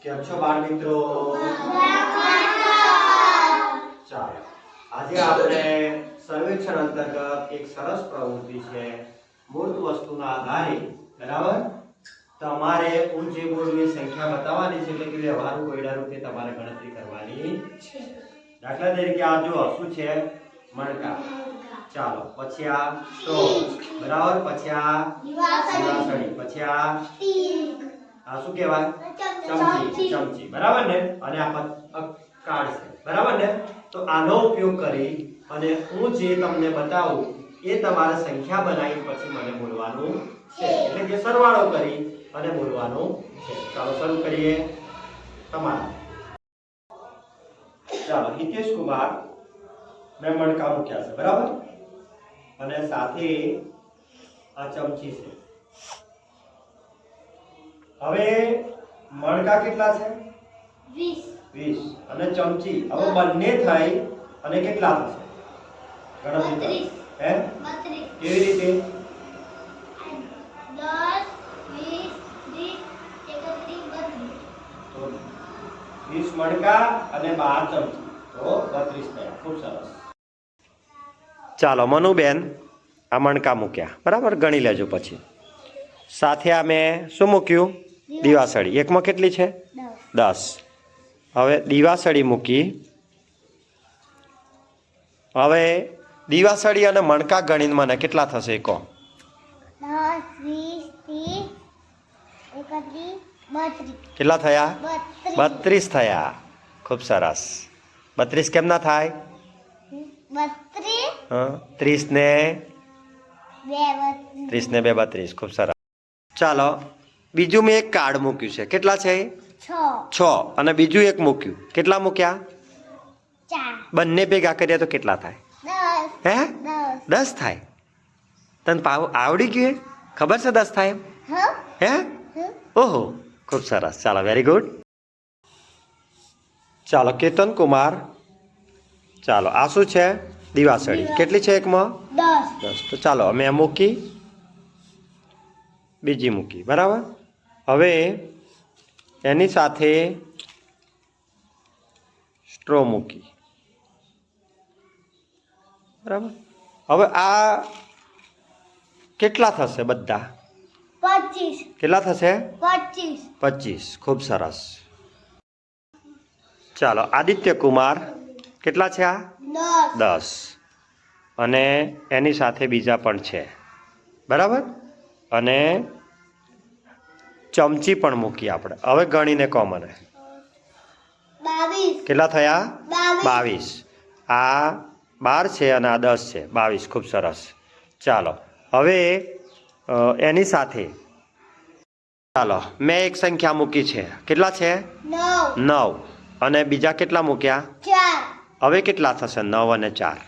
કેમ છો બાળ મિત્રો? ચાલો આજે આપણે સર્વેક્ષણ અંતર્ગત એક સરસ પ્રવૃત્તિ છે મૂર્ત વસ્તુના આધારે, બરાબર? તમારે હું જે બોર્ડની સંખ્યા બતાવવાની છે એટલે કે વ્યવહારુ કોયડા રૂપે તમારે ગણતરી કરવાની છે. દાખલા તરીકે આ જો શું છે? મણકા. ચાલો પછી આ સ્ટ્રો, બરાબર? પછી આ દિવાસળી, પછી આ શું કહેવાય? ચમચી, બરાબર ને? અને આ કાર્ડ છે, બરાબર ને? તો આનો ઉપયોગ કરી અને હું જે તમને બતાવું એ તમારે સંખ્યા બનાવી પછી મને બોલવાનું છે, એટલે કે સરવાળો કરી અને બોલવાનું છે. ચાલો શરૂ કરીએ. તમારા ચાલો હિતેશ કુમાર, મેં મણકા મૂક્યા છે, બરાબર? અને સાથે આ ચમચી છે. હવે મણકા કેટલા છે? 20 અને ચમચી હવે બંને થઈ અને કેટલા થશે? ગણતરી હે 32. કેવી રીતે? 10 20 30 31 32. તો 20 મણકા અને 12 ચમચી, તો 32 થયા. ખૂબ સરસ. ચાલો મનુબેન, આ મણકા મૂક્યા, બરાબર? ગણી લેજો. પછી સાથે આ મેં શું મૂક્યું? દિવાસળી. એકમાં કેટલી છે? 10. હવે દિવાસળી મૂકી. હવે દિવાસળી અને મણકા ગણીને મને કેટલા થશે કહો? 10 20 30 31 32. કેટલા થયા? 32 થયા. ખૂબ સરસ. 32 કેમ ના થાય? 32 હા, 30 ને 2 30 ને 2 32. ખૂબ સરસ. ચાલો બીજું મેં એક કાર્ડ મૂક્યું છે. કેટલા છે? 6. અને બીજું એક મૂક્યું. કેટલા મૂક્યા? 4. બંને ભેગા કરીએ તો કેટલા થાય? 10. હે 10 થાય. તને આવડી ગયું? ખબર છે 10 થાય એમ? હે? ઓહો, ખૂબ સરસ. ચાલો વેરી ગુડ. ચાલો કેતન કુમાર, ચાલો આ શું છે? દિવાસળી. કેટલી છે એકમાં? 10. તો ચાલો અમે આ મૂકી, બીજી મૂકી, બરાબર? હવે એની સાથે સ્ટ્રો મૂકી, બરાબર? હવે આ કેટલા થશે બધા? 25. કેટલા થશે? 25. 25. ખૂબ સરસ. ચાલો આદિત્ય કુમાર, કેટલા છે આ? 10. અને એની સાથે બીજા પણ છે, બરાબર? અને ચમચી પણ મૂકી આપણે. હવે ગણીને કહો મને 22. કેટલા થયા? 22. આ 12 છે અને આ 10 છે. 22. ખૂબ સરસ. ચાલો હવે એની સાથે ચાલો મેં એક સંખ્યા મૂકી છે. કેટલા છે? 9. અને બીજા કેટલા મૂક્યા? 4. હવે કેટલા થશે? 9 અને 4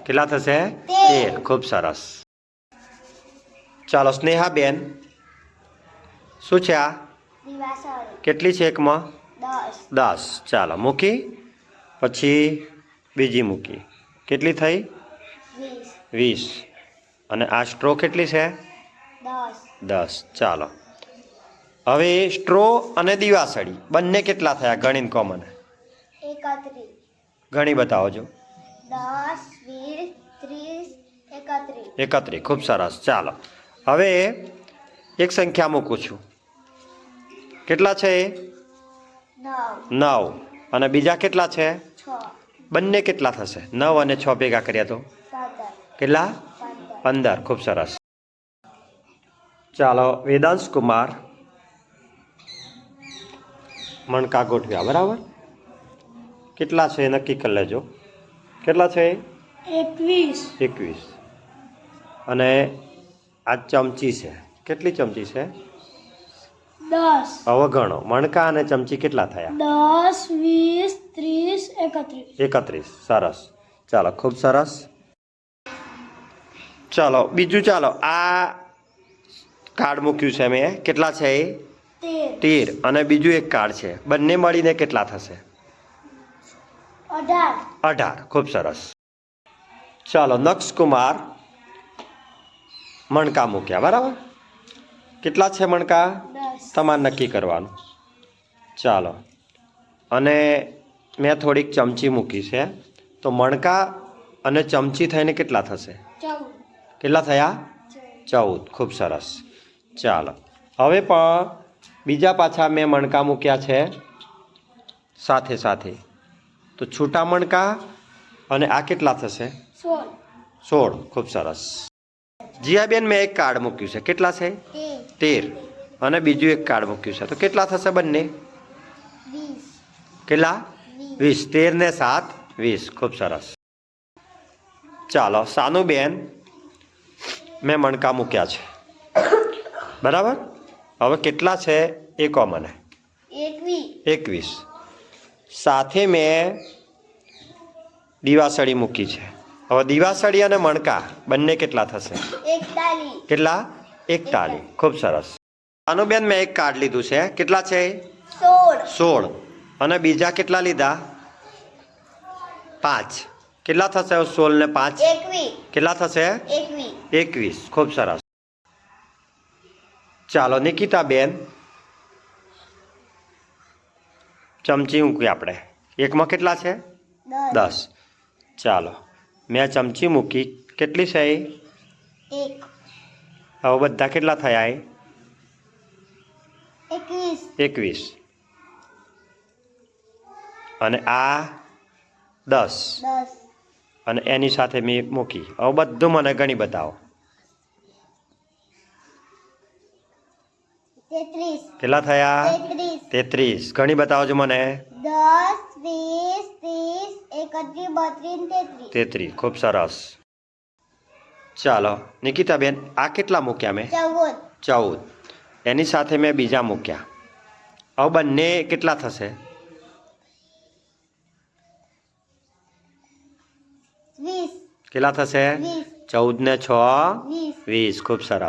કેટલા થશે? 13. ખૂબ સરસ. ચાલો સ્નેહાબેન, શું છે આ? દિવાસળી. કેટલી છે એકમાં? 10. 10. ચાલો મૂકી, પછી બીજી મૂકી. કેટલી થઈ? 20. અને આ સ્ટ્રો કેટલી છે? 10. ચાલો હવે સ્ટ્રો અને દિવાસળી બંને કેટલા થયા? ગણીને કહો મને. 31. ગણી બતાવજો. 10 20 30 31. 31. ખૂબ સરસ. ચાલો હવે એક સંખ્યા મૂકું છું. કેટલા છે? 9. અને બીજા કેટલા છે? 6. બંને કેટલા થશે? 9 અને 6 ભેગા કર્યા તો 15. કેટલા? 15. ખૂબ સરસ. ચાલો વેદાંશ કુમાર, મણકા ગોઠવ્યા, બરાબર? કેટલા છે નક્કી કરી લેજો. કેટલા છે? 21. અને આ ચમચી છે. કેટલી ચમચી છે? 10. હવે ગણો. મણકા અને ચમચી કેટલા થયા? 10 20 30 31. 31. સરસ. ચાલો ખૂબ સરસ. ચાલો બીજું, ચાલો આ કાર્ડ મૂક્યું છે મેં. કેટલા છે એ? 13. અને બીજું એક કાર્ડ છે. બંને મળીને કેટલા થશે? 18. ખૂબ સરસ. ચાલો નક્ષ કુમાર, મણકા મૂક્યા, બરાબર? કેટલા છે મણકા? 10. તમારે નક્કી કરવાનું. ચાલો, અને મેં થોડીક ચમચી મૂકી છે, તો મણકા અને ચમચી થઈને કેટલા થશે? 14. કેટલા થયા? 14. ખૂબ સરસ. ચાલો, હવે પણ બીજા પાછા મેં મણકા મૂક્યા છે સાથે સાથે, તો છૂટા મણકા અને આ કેટલા થશે? 16. 16. ખૂબ સરસ. જીયાબેન, મેં એક કાર્ડ મૂક્યું છે, કેટલા છે? 13. અને બીજું એક કાર્ડ મૂક્યું છે, તો કેટલા થશે બંને? 20. કેટલા? 20. 13 ને 7 20. ખૂબ સરસ. ચાલો સાનુબેન, મેં મણકા મૂક્યા છે, બરાબર? હવે કેટલા છે એ કહો મને. 21. 21. સાથે મેં દીવાસળી મૂકી છે. હવે દીવાસળી અને મણકા બંને કેટલા થશે? 41. કેટલા? 41. ખૂબ સરસ. સાનુબેન, મેં એક કાર્ડ લીધું છે, કેટલા છે? 16. 16. અને બીજા કેટલા લીધા? 5. કેટલા થશે 16 ને 5? 21. કેટલા થશે? 21. 21. ખૂબ સરસ. ચાલો નિકિતાબેન, ચમચી મૂકી આપણે. એકમાં કેટલા છે? 10. ચાલો, મેં ચમચી મૂકી, કેટલી છે એ? 1. હવે બધા કેટલા થયા એ? 21. 21. અને આ 10. 10. અને એની સાથે મેં મૂકી. હવે બધું મને ગણી બતાવો. 33. કેટલા થયા? 33. 33. ગણી બતાવજો મને. 10, 20, 30, 31, 32, 33. 33. ખૂબ સરસ. ચાલો નિકિતાબેન, આ કેટલા મૂક્યા મેં? 14. 14. એની સાથે મેં બીજા મૂક્યા. હવે બંને કેટલા થશે? 20. કેટલા થશે? 20. 14 ને 6 20. 20. ખૂબ સરસ.